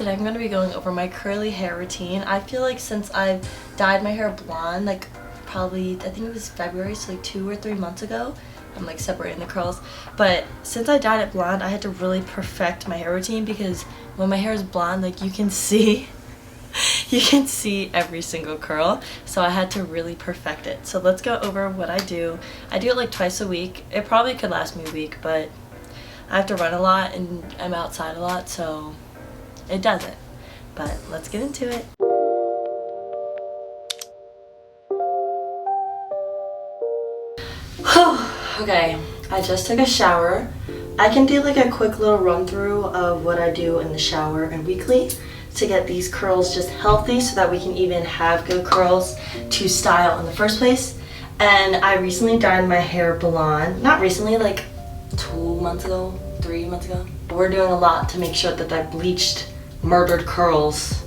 Today I'm going to be going over my curly hair routine. I feel like since I've dyed my hair blonde, like probably, I think it was February, so like 2 or 3 months ago, I'm like separating the curls, but since I dyed it blonde, I had to really perfect my hair routine because when my hair is blonde, like you can see every single curl, so I had to really perfect it. So let's go over what I do. I do it like twice a week. It probably could last me a week, but I have to run a lot and I'm outside a lot, so it doesn't. But let's get into it. Okay, I just took a shower. I can do like a quick little run through of what I do in the shower and weekly to get these curls just healthy so that we can even have good curls to style in the first place. And I recently dyed my hair blonde. Not recently, like 2 months ago, 3 months ago. We're doing a lot to make sure that the bleached, murdered curls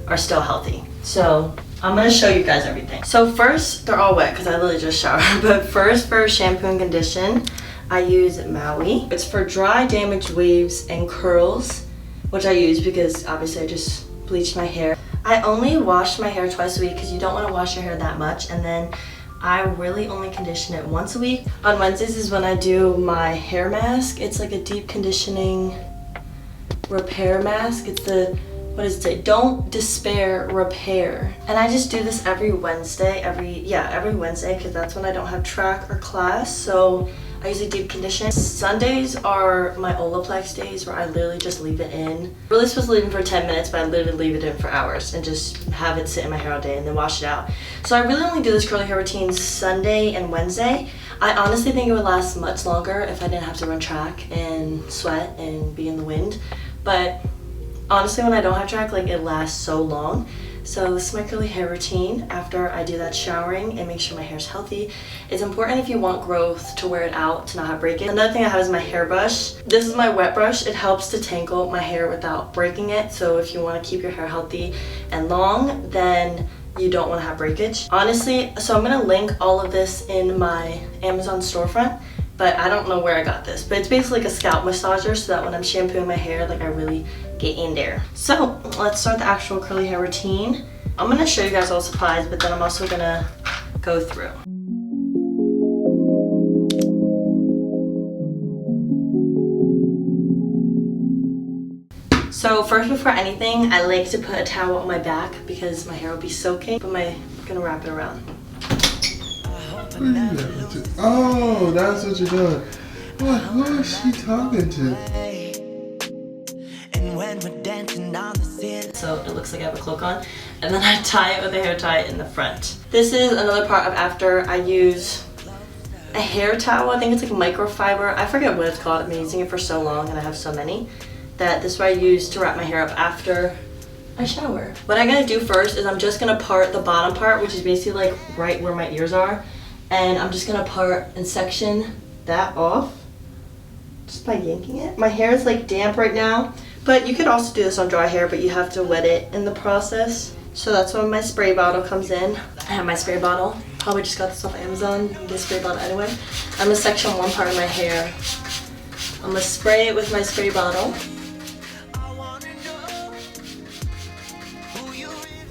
are still healthy. So I'm gonna show you guys everything. So first, they're all wet because I literally just showered. But first, for shampoo and condition, I use Maui. It's for dry, damaged waves and curls, which I use because obviously I just bleached my hair. I only wash my hair twice a week because you don't want to wash your hair that much, and then I really only condition it once a week. On Wednesdays is when I do my hair mask. It's like a deep conditioning repair mask. It's the, what does it say? Don't despair, repair. And I just do this every Wednesday, every Wednesday, because that's when I don't have track or class. So I usually deep condition. Sundays are my Olaplex days where I literally just leave it in. I'm really supposed to leave it for 10 minutes, but I literally leave it in for hours and just have it sit in my hair all day and then wash it out. So I really only do this curly hair routine Sunday and Wednesday. I honestly think it would last much longer if I didn't have to run track and sweat and be in the wind. But honestly, when I don't have track, like it lasts so long. So this is my curly hair routine after I do that showering and make sure my hair's healthy. It's important if you want growth to wear it out, to not have break it. Another thing I have is my hairbrush. This is my wet brush. It helps to tangle my hair without breaking it. So if you want to keep your hair healthy and long, then you don't want to have breakage. Honestly, so I'm gonna link all of this in my Amazon storefront, but I don't know where I got this. But it's basically like a scalp massager so that when I'm shampooing my hair, like I really get in there. So let's start the actual curly hair routine. I'm gonna show you guys all supplies, but then I'm also gonna go through. So first, before anything, I like to put a towel on my back because my hair will be soaking, but I'm gonna wrap it around. Oh, that's what you're doing. Who is she talking to? So it looks like I have a cloak on, and then I tie it with a hair tie in the front. This is another part of after I use a hair towel. I think it's like microfiber. I forget what it's called. I've been using it for so long and I have so many that this is what I use to wrap my hair up after I shower. What I'm gonna do first is I'm just gonna part the bottom part, which is basically like right where my ears are, and I'm just gonna part and section that off just by yanking it. My hair is like damp right now, but you could also do this on dry hair, but you have to wet it in the process. So that's when my spray bottle comes in. I have my spray bottle. Probably just got this off Amazon, this spray bottle anyway. I'm gonna section one part of my hair. I'm gonna spray it with my spray bottle.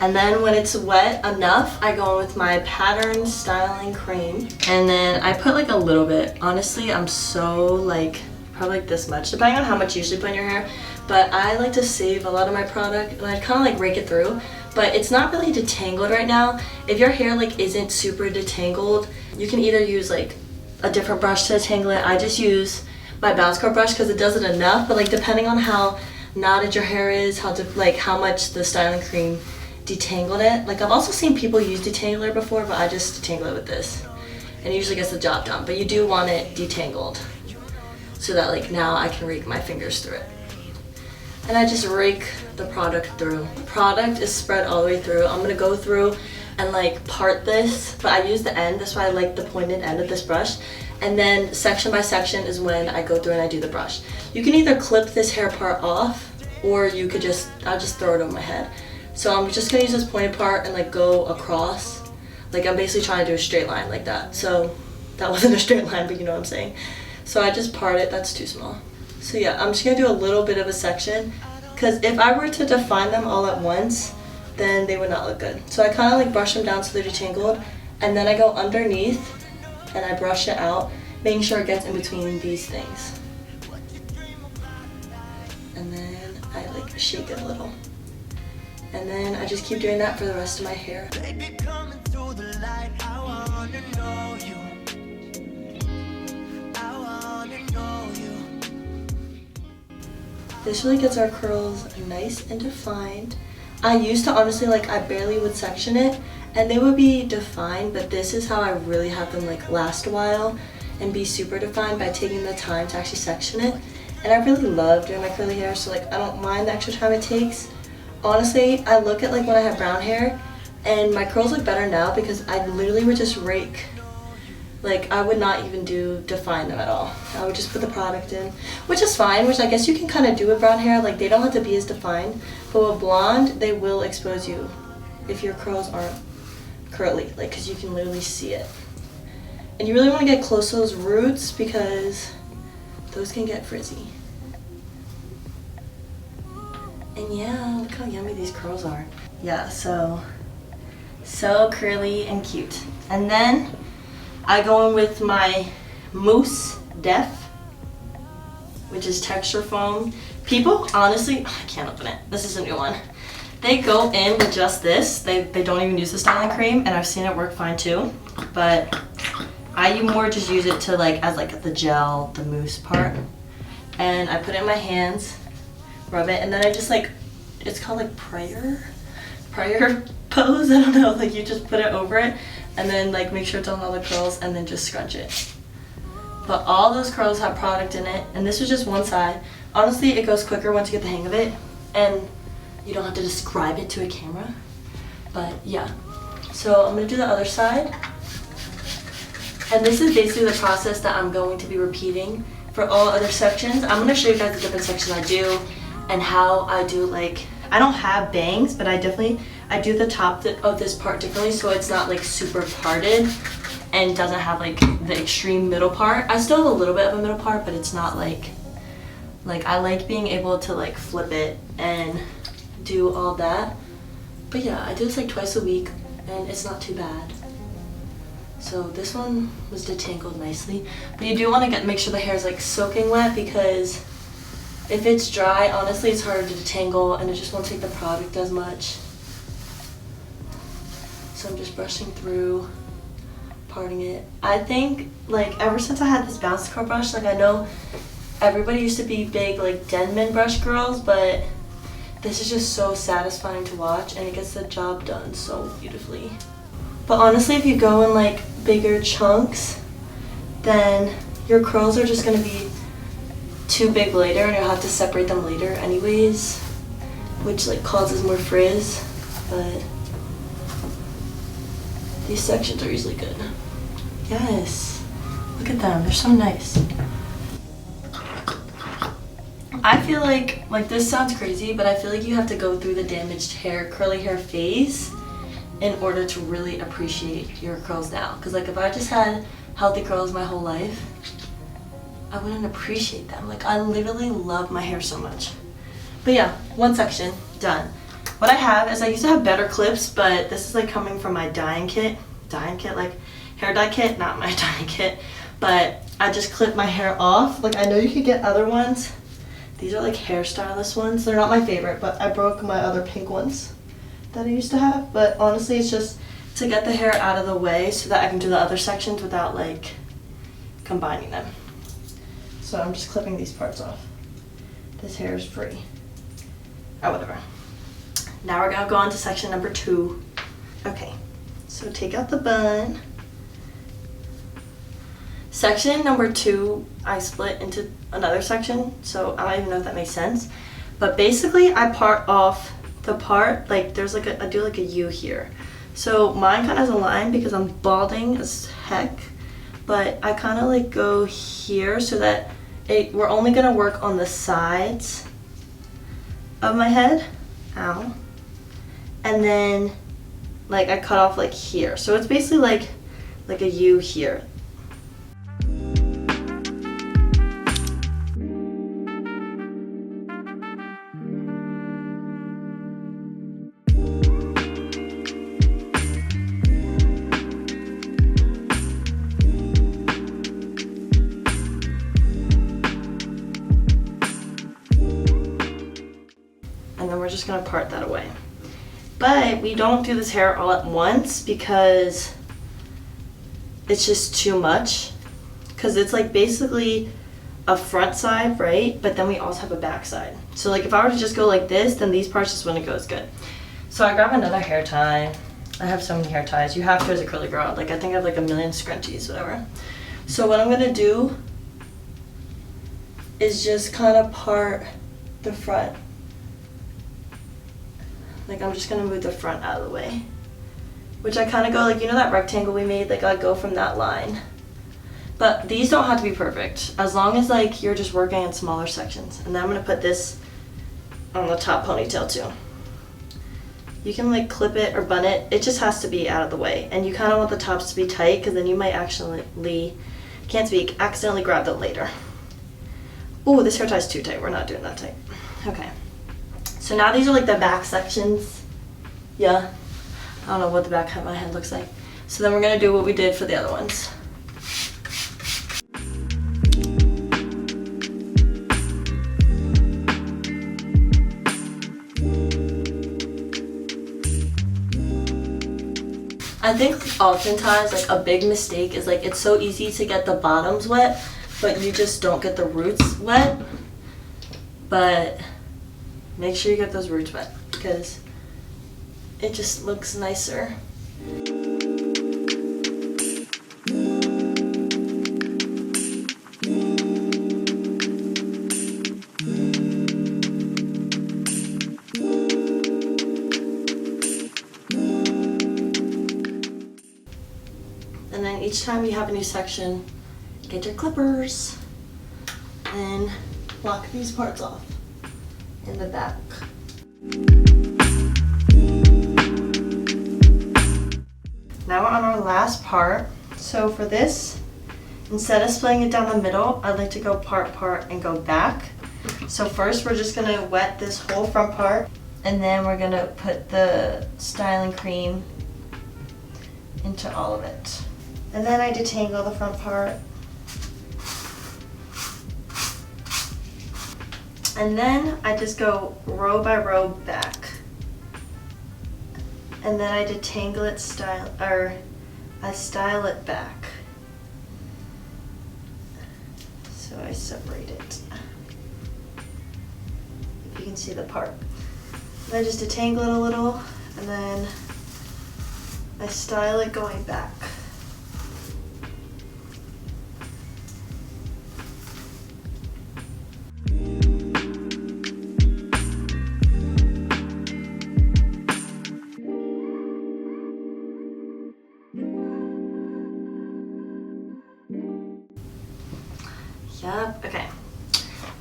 And then when it's wet enough, I go in with my pattern styling cream. And then I put like a little bit. Honestly, I'm so like, probably like this much, depending on how much you usually put in your hair. But I like to save a lot of my product and I kind of like rake it through. But it's not really detangled right now. If your hair like isn't super detangled, you can either use like a different brush to detangle it. I just use my bounce curl brush because it does it enough. But like depending on how knotted your hair is, how much the styling cream detangled it. Like I've also seen people use detangler before, but I just detangle it with this. And it usually gets the job done. But you do want it detangled so that like now I can rake my fingers through it. And I just rake the product through. The product is spread all the way through. I'm gonna go through and like part this, but I use the end. That's why I like the pointed end of this brush. And then section by section is when I go through and I do the brush. You can either clip this hair part off, or you could I'll just throw it over my head. So I'm just gonna use this pointed part and like go across. Like I'm basically trying to do a straight line like that. So that wasn't a straight line, but you know what I'm saying. So I just part it, that's too small. So yeah, I'm just gonna do a little bit of a section because if I were to define them all at once, then they would not look good. So I kind of like brush them down so they're detangled, and then I go underneath and I brush it out, making sure it gets in between these things. And then I like shake it a little. And then I just keep doing that for the rest of my hair. Baby, coming through the light, I wanna know you. I wanna know you. This really gets our curls nice and defined. I used to honestly, like, I barely would section it and they would be defined, but this is how I really have them like last a while and be super defined, by taking the time to actually section it. And I really love doing my curly hair, so like I don't mind the extra time it takes. Honestly, I look at like when I have brown hair and my curls look better now because I literally would just rake. Like I would not even define them at all. I would just put the product in, which is fine, which I guess you can kind of do with brown hair. Like they don't have to be as defined, but with blonde, they will expose you if your curls aren't curly, like because you can literally see it. And you really want to get close to those roots because those can get frizzy. And yeah, look how yummy these curls are. Yeah, so curly and cute. And then I go in with my Mousse Def, which is texture foam. People, honestly, I can't open it. This is a new one. They go in with just this. They don't even use the styling cream, and I've seen it work fine too. But I more just use it to like as like the gel, the mousse part. And I put it in my hands, rub it, and then I just like, it's called like prayer pose, I don't know, like you just put it over it and then like make sure it's on all the curls and then just scrunch it. But all those curls have product in it, and this was just one side. Honestly, it goes quicker once you get the hang of it and you don't have to describe it to a camera. But yeah, so I'm gonna do the other side. And this is basically the process that I'm going to be repeating for all other sections. I'm gonna show you guys the different sections I do and how I do, like, I don't have bangs, but I do the top of this part differently so it's not like super parted and doesn't have like the extreme middle part. I still have a little bit of a middle part, but it's not like I like being able to like flip it and do all that. But yeah, I do this like twice a week and it's not too bad. So this one was detangled nicely, but you do want to make sure the hair is like soaking wet, because if it's dry, honestly, it's harder to detangle and it just won't take the product as much. So I'm just brushing through, parting it. I think like ever since I had this bounce curl brush, like I know everybody used to be big like Denman brush girls, but this is just so satisfying to watch and it gets the job done so beautifully. But honestly, if you go in like bigger chunks, then your curls are just gonna be too big later and you'll have to separate them later anyways, which like causes more frizz. But these sections are usually good. Yes, look at them, they're so nice. I feel like this sounds crazy, but I feel like you have to go through the damaged hair, curly hair phase in order to really appreciate your curls now. Because like if I just had healthy curls my whole life, I wouldn't appreciate them. Like I literally love my hair so much. But yeah, one section, done. What I have is I used to have better clips, but this is like coming from my dyeing kit, like hair dye kit, not my dyeing kit. But I just clip my hair off. Like I know you could get other ones. These are like hairstylist ones. They're not my favorite, but I broke my other pink ones that I used to have. But honestly, it's just to get the hair out of the way so that I can do the other sections without like combining them. So I'm just clipping these parts off. This hair is free. Oh, whatever. Now we're gonna go on to section number 2. Okay, so take out the bun. Section number 2, I split into another section, so I don't even know if that makes sense. But basically, I part off the part, like there's like I do like a U here. So mine kind of has a line because I'm balding as heck, but I kind of like go here so that we're only gonna work on the sides of my head. Ow. And then like I cut off like here. So it's basically like a U here. just gonna part that away. But we don't do this hair all at once because it's just too much. Because it's like basically a front side, right? But then we also have a back side. So like if I were to just go like this, then these parts just wouldn't go as good. So I grab another hair tie. I have so many hair ties. You have to as a curly girl. Like I think I have like a million scrunchies, whatever. So what I'm gonna do is just kind of part the front. Like I'm just gonna move the front out of the way. Which I kind of go like, you know that rectangle we made? Like I go from that line. But these don't have to be perfect. As long as like you're just working in smaller sections. And then I'm gonna put this on the top ponytail too. You can like clip it or bun it. It just has to be out of the way. And you kind of want the tops to be tight because then you might accidentally grab them later. Ooh, this hair tie is too tight. We're not doing that tight. Okay. So now these are like the back sections. Yeah. I don't know what the back of my head looks like. So then we're gonna do what we did for the other ones. I think oftentimes like a big mistake is like it's so easy to get the bottoms wet, but you just don't get the roots wet. But make sure you get those roots wet because it just looks nicer. And then each time you have a new section, get your clippers and lock these parts off in the back. Now we're on our last part. So for this, instead of splitting it down the middle, I'd like to go part, and go back. So first we're just gonna wet this whole front part, and then we're gonna put the styling cream into all of it. And then I detangle the front part. And then I just go row by row back. And then I detangle it, I style it back. So I separate it. If you can see the part. And I just detangle it a little, and then I style it going back. Yep, okay.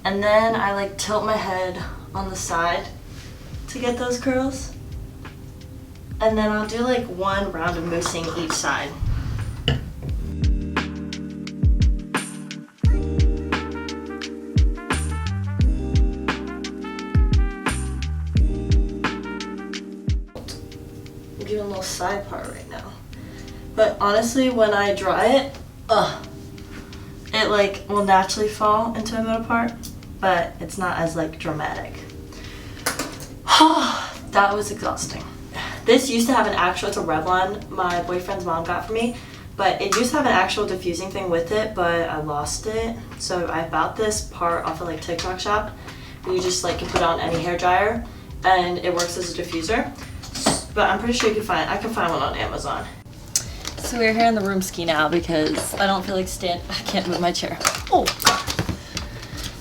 And then I like tilt my head on the side to get those curls. And then I'll do like one round of moussing each side. I'm doing a little side part right now. But honestly, when I dry it, it like will naturally fall into the middle part, but it's not as like dramatic. That was exhausting. This used to have an actual, it's a Revlon my boyfriend's mom got for me, but it used to have an actual diffusing thing with it, but I lost it. So I bought this part off of like TikTok shop. You just like can put it on any hair dryer and it works as a diffuser. But I'm pretty sure I can find one on Amazon. So we're here in the room ski now because I don't feel like I can't move my chair. Oh,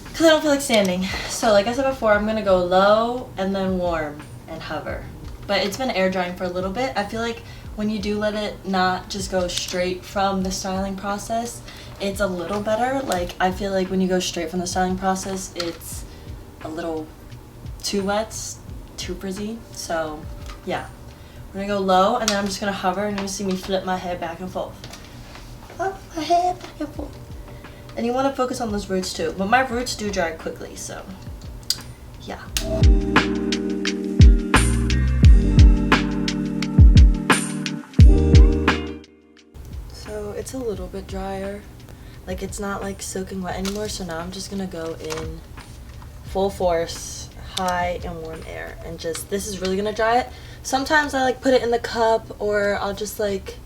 because I don't feel like standing. So like I said before, I'm gonna go low and then warm and hover. But it's been air drying for a little bit. I feel like when you do let it not just go straight from the styling process, it's a little better. Like I feel like when you go straight from the styling process, it's a little too wet, too frizzy. So yeah. We're gonna go low, and then I'm just gonna hover, and you're gonna see me flip my head back and forth. Flip my head back and forth. And you wanna focus on those roots too. But my roots do dry quickly, so yeah. So it's a little bit drier. Like it's not like soaking wet anymore, so now I'm just gonna go in full force, high and warm air, and just, this is really gonna dry it. Sometimes I like put it in the cup, or I'll just like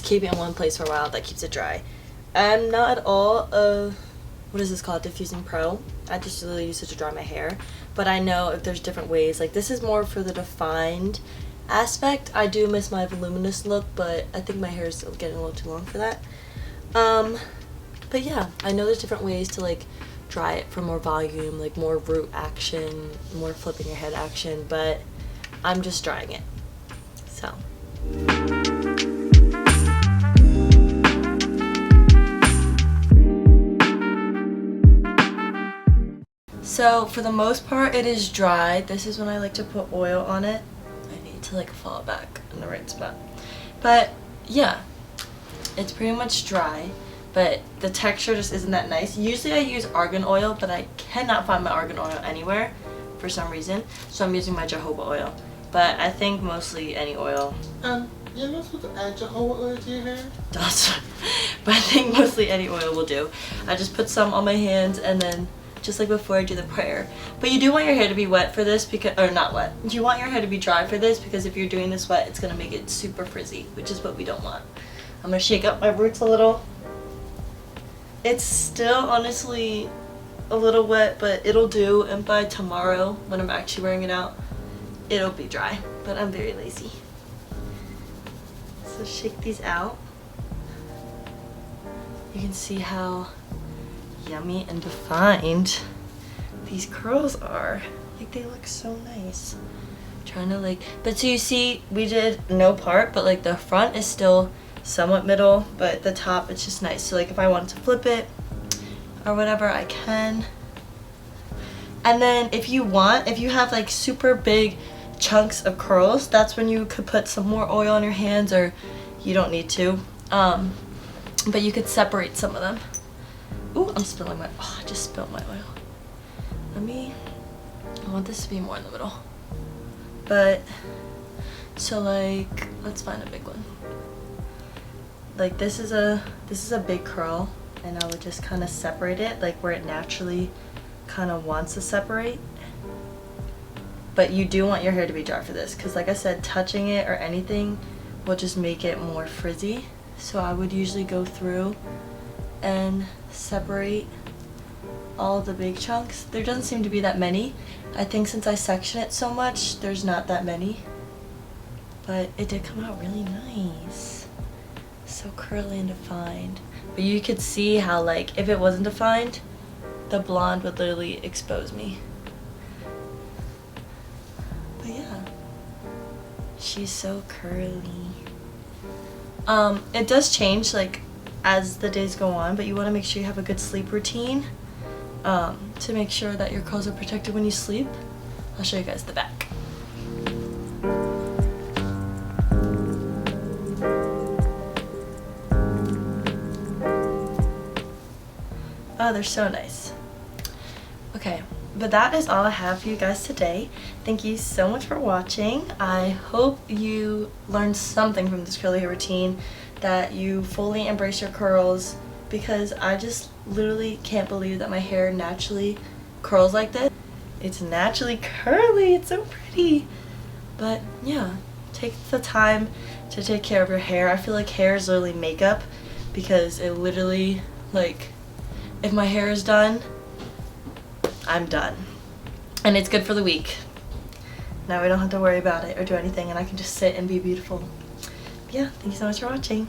keep it in one place for a while. That keeps it dry. I'm not at all a, what is this called, Diffusing Pro. I just really use it to dry my hair, but I know if there's different ways. Like this is more for the defined aspect. I do miss my voluminous look, but I think my hair is getting a little too long for that. But yeah, I know there's different ways to like dry it for more volume, like more root action, more flipping your head action, but I'm just drying it. So for the most part it is dry. This is when I like to put oil on it. I need to like fall back in the right spot. But yeah, it's pretty much dry, but the texture just isn't that nice. Usually I use argan oil, but I cannot find my argan oil anywhere for some reason, so I'm using my jojoba oil. But I think mostly any oil. You're not supposed to add jojoba oil to your hair? Does. But I think mostly any oil will do. I just put some on my hands, and then just like before I do the prayer. But you do want your hair to be wet for this, because, or not wet. You want your hair to be dry for this, because if you're doing this wet, it's gonna make it super frizzy, which is what we don't want. I'm gonna shake up my roots a little. It's still honestly a little wet, but it'll do, and by tomorrow when I'm actually wearing it out, it'll be dry. But I'm very lazy. So shake these out. You can see how yummy and defined these curls are. Like they look so nice. Trying to like, but so you see we did no part, but like the front is still somewhat middle, but the top it's just nice. So like if I wanted to flip it or whatever, I can. And then if you want, if you have like super big chunks of curls, that's when you could put some more oil on your hands, or you don't need to, but you could separate some of them. Ooh, I'm spilling my, oh, I just spilled my oil. I want this to be more in the middle. But, so like, let's find a big one. Like this is a big curl, and I would just kind of separate it, like where it naturally kind of wants to separate. But you do want your hair to be dry for this, because like I said, touching it or anything will just make it more frizzy. So I would usually go through and separate all the big chunks. There doesn't seem to be that many. I think since I section it so much, there's not that many. But it did come out really nice. So curly and defined. But you could see how like, if it wasn't defined, the blonde would literally expose me. But yeah, she's so curly. It does change like as the days go on, but you want to make sure you have a good sleep routine to make sure that your curls are protected when you sleep. I'll show you guys the back. Oh, they're so nice. Okay, but that is all I have for you guys today. Thank you so much for watching. I hope you learned something from this curly hair routine, that you fully embrace your curls, because I just literally can't believe that my hair naturally curls like this. It's naturally curly, it's so pretty. But yeah, take the time to take care of your hair. I feel like hair is literally makeup, because it literally, like, if my hair is done, I'm done. And it's good for the week. Now we don't have to worry about it or do anything, and I can just sit and be beautiful. Yeah, thank you so much for watching.